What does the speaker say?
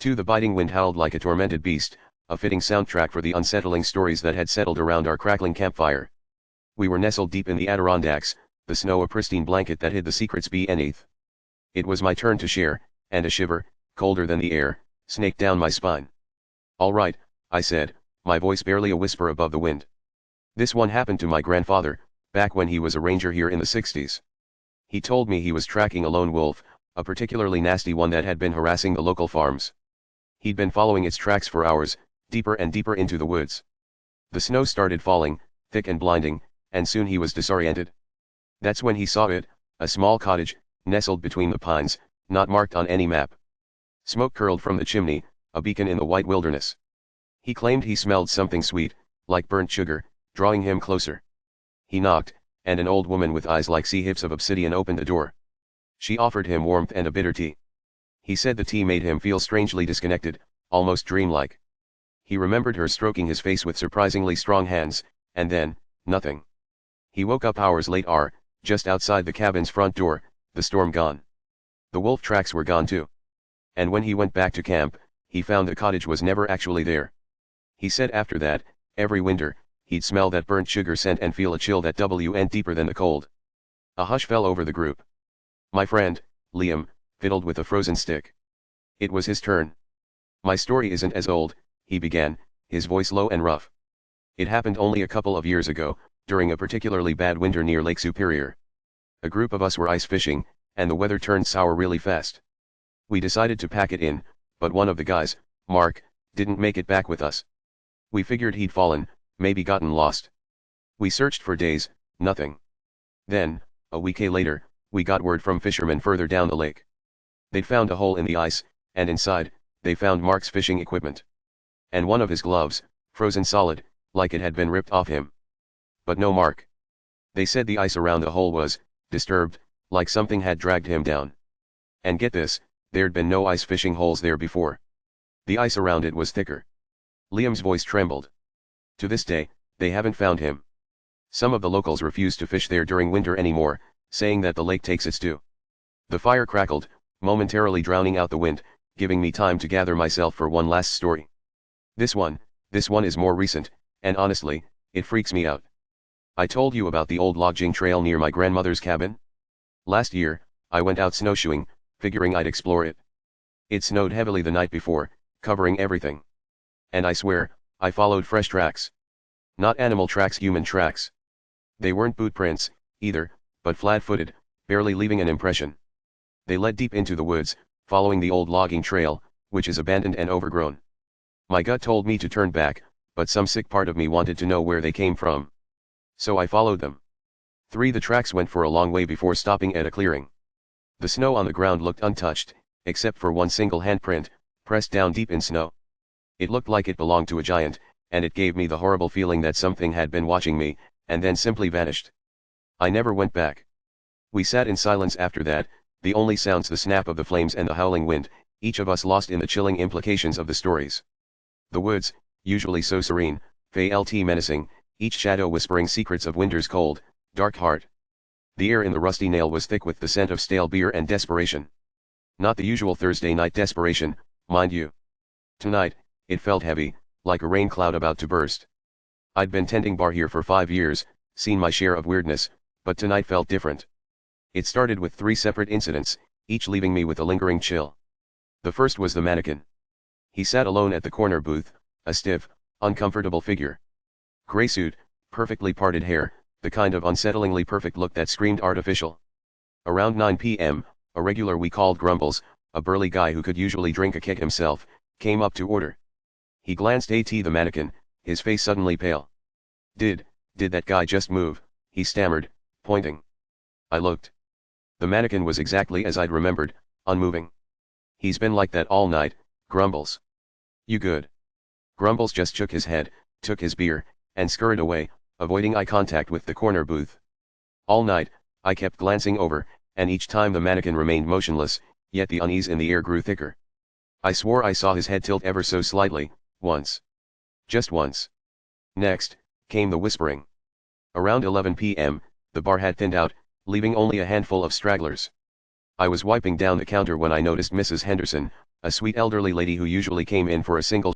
2. The biting wind howled like a tormented beast, a fitting soundtrack for the unsettling stories that had settled around our crackling campfire. We were nestled deep in the Adirondacks, the snow a pristine blanket that hid the secrets beneath. It was my turn to share, and a shiver, colder than the air, snaked down my spine. "All right," I said, my voice barely a whisper above the wind. "This one happened to my grandfather, back when he was a ranger here in the 60s. He told me he was tracking a lone wolf, a particularly nasty one that had been harassing the local farms. He'd been following its tracks for hours, deeper and deeper into the woods. The snow started falling, thick and blinding, and soon he was disoriented. That's when he saw it, a small cottage, nestled between the pines, not marked on any map. Smoke curled from the chimney, a beacon in the white wilderness. He claimed he smelled something sweet, like burnt sugar, drawing him closer. He knocked, and an old woman with eyes like sea hips of obsidian opened the door. She offered him warmth and a bitter tea. He said the tea made him feel strangely disconnected, almost dreamlike. He remembered her stroking his face with surprisingly strong hands, and then, nothing. He woke up hours later, just outside the cabin's front door, the storm gone. The wolf tracks were gone too. And when he went back to camp, he found the cottage was never actually there. He said after that, every winter, he'd smell that burnt sugar scent and feel a chill that went deeper than the cold. A hush fell over the group. My friend, Liam, fiddled with a frozen stick. It was his turn. "My story isn't as old," he began, his voice low and rough. "It happened only a couple of years ago, during a particularly bad winter near Lake Superior. A group of us were ice fishing, and the weather turned sour really fast. We decided to pack it in, but one of the guys, Mark, didn't make it back with us. We figured he'd fallen, maybe gotten lost. We searched for days, nothing. Then, a week later, we got word from fishermen further down the lake. They'd found a hole in the ice, and inside, they found Mark's fishing equipment. And one of his gloves, frozen solid, like it had been ripped off him. But no Mark. They said the ice around the hole was disturbed, like something had dragged him down. And get this, there'd been no ice fishing holes there before. The ice around it was thicker." Liam's voice trembled. "To this day, they haven't found him. Some of the locals refuse to fish there during winter anymore, saying that the lake takes its due." The fire crackled, momentarily drowning out the wind, giving me time to gather myself for one last story. This one is more recent, and honestly, it freaks me out. I told you about the old logging trail near my grandmother's cabin? Last year, I went out snowshoeing, figuring I'd explore it. It snowed heavily the night before, covering everything. And I swear, I followed fresh tracks. Not animal tracks, human tracks. They weren't boot prints, either, but flat-footed, barely leaving an impression. They led deep into the woods, following the old logging trail, which is abandoned and overgrown. My gut told me to turn back, but some sick part of me wanted to know where they came from. So I followed them. The tracks went for a long way before stopping at a clearing. The snow on the ground looked untouched, except for one single handprint, pressed down deep in snow. It looked like it belonged to a giant, and it gave me the horrible feeling that something had been watching me, and then simply vanished. I never went back. We sat in silence after that, the only sounds the snap of the flames and the howling wind, each of us lost in the chilling implications of the stories. The woods, usually so serene, felt menacing, each shadow whispering secrets of winter's cold, dark heart. The air in the rusty nail was thick with the scent of stale beer and desperation. Not the usual Thursday night desperation, mind you. Tonight, it felt heavy, like a rain cloud about to burst. I'd been tending bar here for 5 years, seen my share of weirdness, but tonight felt different. It started with 3 separate incidents, each leaving me with a lingering chill. The first was the mannequin. He sat alone at the corner booth, a stiff, uncomfortable figure. Gray suit, perfectly parted hair, the kind of unsettlingly perfect look that screamed artificial. Around 9 p.m., a regular we called Grumbles, a burly guy who could usually drink a keg himself, came up to order. He glanced at the mannequin, his face suddenly pale. Did that guy just move?" he stammered, pointing. I looked. The mannequin was exactly as I'd remembered, unmoving. "He's been like that all night, Grumbles." "You good?" Grumbles just shook his head, took his beer, and scurried away, avoiding eye contact with the corner booth. All night, I kept glancing over, and each time the mannequin remained motionless, yet the unease in the air grew thicker. I swore I saw his head tilt ever so slightly, once. Just once. Next, came the whispering. Around 11 p.m., the bar had thinned out, leaving only a handful of stragglers. I was wiping down the counter when I noticed Mrs. Henderson, A sweet elderly lady who usually came in for a single